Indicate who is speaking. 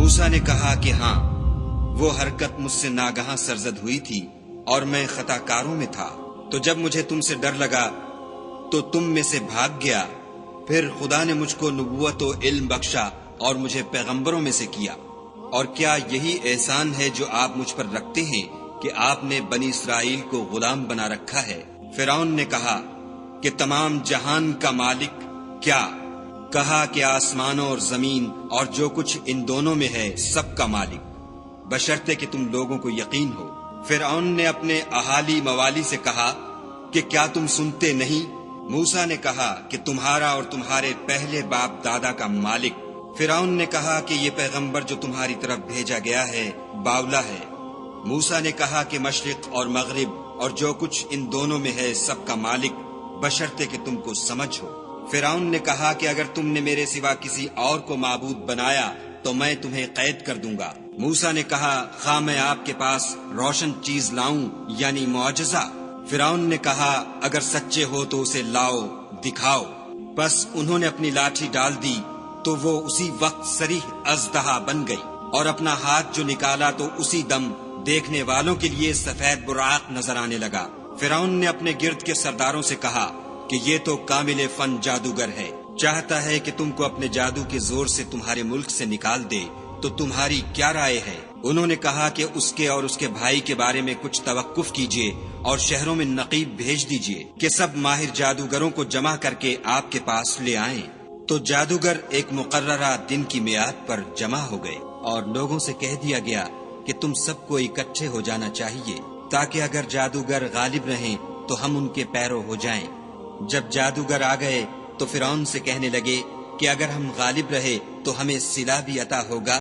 Speaker 1: موسیٰ نے کہا کہ ہاں، وہ حرکت مجھ سے ناگہاں سرزد ہوئی تھی اور میں خطا کاروں میں تھا، تو جب مجھے تم سے ڈر لگا تو تم میں سے بھاگ گیا۔ پھر خدا نے مجھ کو نبوت و علم بخشا اور مجھے پیغمبروں میں سے کیا۔ اور کیا یہی احسان ہے جو آپ مجھ پر رکھتے ہیں کہ آپ نے بنی اسرائیل کو غلام بنا رکھا ہے؟ فرعون نے کہا کہ تمام جہان کا مالک کیا؟ کہا کہ آسمانوں اور زمین اور جو کچھ ان دونوں میں ہے سب کا مالک، بشرطے کہ تم لوگوں کو یقین ہو۔ فرعون نے اپنے اہالی موالی سے کہا کہ کیا تم سنتے نہیں؟ موسیٰ نے کہا کہ تمہارا اور تمہارے پہلے باپ دادا کا مالک۔ فرعون نے کہا کہ یہ پیغمبر جو تمہاری طرف بھیجا گیا ہے باولا ہے۔ موسیٰ نے کہا کہ مشرق اور مغرب اور جو کچھ ان دونوں میں ہے سب کا مالک، بشرطے کہ تم کو سمجھ ہو۔ فرعون نے کہا کہ اگر تم نے میرے سوا کسی اور کو معبود بنایا تو میں تمہیں قید کر دوں گا۔ موسیٰ نے کہا خواہ میں آپ کے پاس روشن چیز لاؤں یعنی معجزہ؟ فرعون نے کہا اگر سچے ہو تو اسے لاؤ، دکھاؤ۔ بس انہوں نے اپنی لاٹھی ڈال دی تو وہ اسی وقت صریح اژدہا بن گئی، اور اپنا ہاتھ جو نکالا تو اسی دم دیکھنے والوں کے لیے سفید براق نظر آنے لگا۔ فرعون نے اپنے گرد کے سرداروں سے کہا کہ یہ تو کامل فن جادوگر ہے، چاہتا ہے کہ تم کو اپنے جادو کے زور سے تمہارے ملک سے نکال دے، تو تمہاری کیا رائے ہے؟ انہوں نے کہا کہ اس کے اور اس کے بھائی کے بارے میں کچھ توقف کیجیے اور شہروں میں نقیب بھیج دیجیے کہ سب ماہر جادوگروں کو جمع کر کے آپ کے پاس لے آئیں۔ تو جادوگر ایک مقررہ دن کی میعاد پر جمع ہو گئے، اور لوگوں سے کہہ دیا گیا کہ تم سب کو اکٹھے ہو جانا چاہیے تاکہ اگر جادوگر غالب رہیں تو ہم ان کے پیرو ہو جائیں۔ جب جادوگر آ گئے تو فرعون سے کہنے لگے کہ اگر ہم غالب رہے تو ہمیں صلہ بھی عطا ہوگا۔